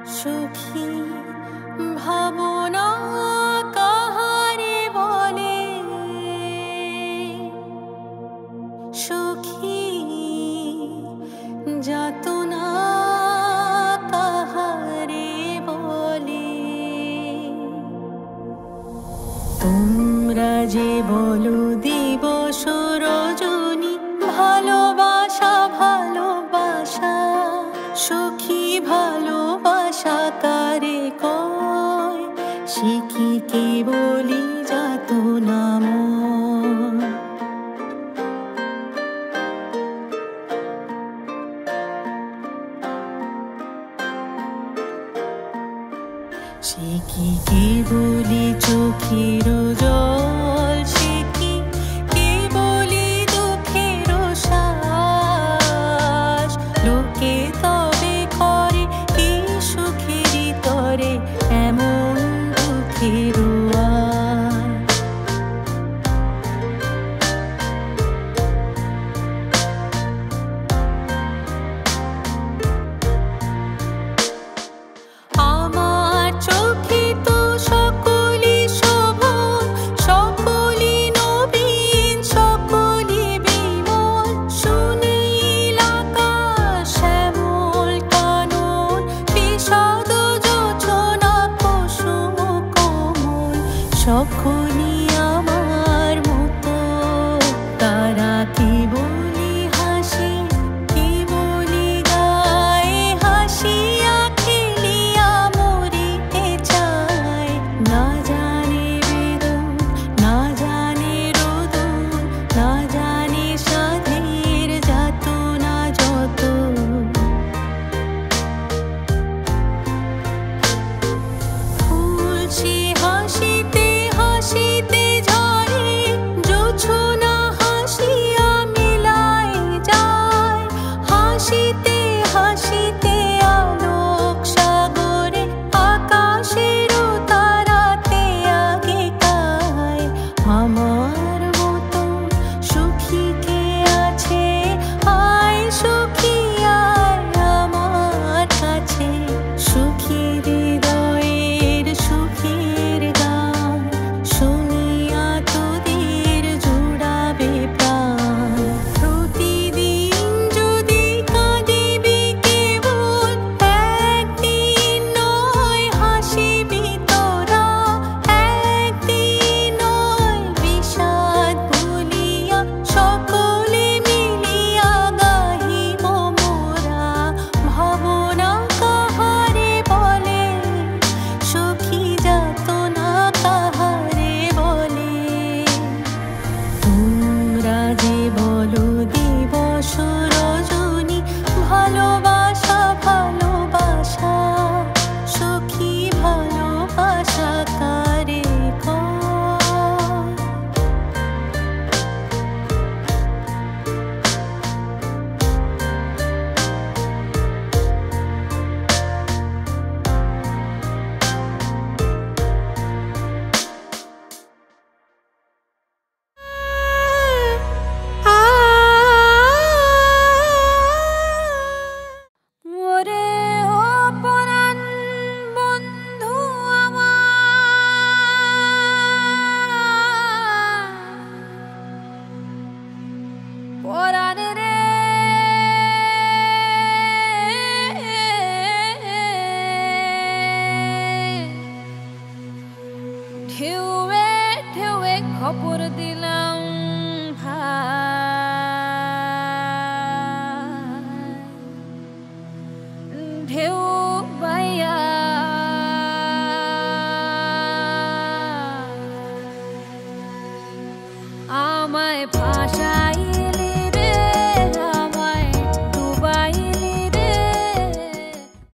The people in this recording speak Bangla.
সুখী ভাবনা কাহারে বলে, সুখী যাতনা কাহারে বলে। তোমরা যে বলো দিবস রজনী, ভালোবাসা ভালোবাসা, সখী ভালোবাসা কারে কয়, সে কি কেবলি যাতনা ময়। সে কি কেবলি চোখের জল, সে কি কেবলি দুঃখের শ্বাস, লোকে তবে করে কি সুখেরই তরে এমন দুঃখের আশ। আমার চোখে তো সকলই শোভন, সকলই নবীন, সকলই বিমল, সুনীল আকাশ শ্যামল কানন, বিষাদ যোজনা কুসুম কোমল, সকলই আমার মতো। তারা কেবলি হাসে, কেবলি গায়ে, হাসিয়া খেলিয়া মরিতে চায়। না জানে বেদন, না জানে রোদন, না জানে সাধের যাতনা যত। ফুল সে হাসিতে হাসিতে ঝরে, জোছনা হাসিয়া মিলায় যায়, হাসিতে হাসিতে আলোক সাগরে, আকাশেরও তারাতে আগে গায়। আমার মতো সুখী কে আছে, আয় সুখী আয় আমার কাছে, সুখী হৃদয়ের সুখের গান, শুনিয়া তোদের জুড়াবে প্রাণ। প্রতিদিন যদি কাঁদিবি কেবল, একদিন নয় হাসিবি তোরা, একদিন নয় বিষাদ ভুলিয়া, সকলে মিলিয়া গাহিব মোরা। ভাবনা কাহারে বলে, সখী যাতনা কাহারে বলে। তোমরা যে বলো দিবস রজনী, ভালোবাসা ভালোবাসা, সখী ভালোবাসা কারে কয়। ওরে ও পরাণ বন্ধু আমার, পরাণ রে ঢেউয়ে ঢেউয়ে খবর দিলাম ভাই, ঢেউ বাইয়া আমায় ভাসাইল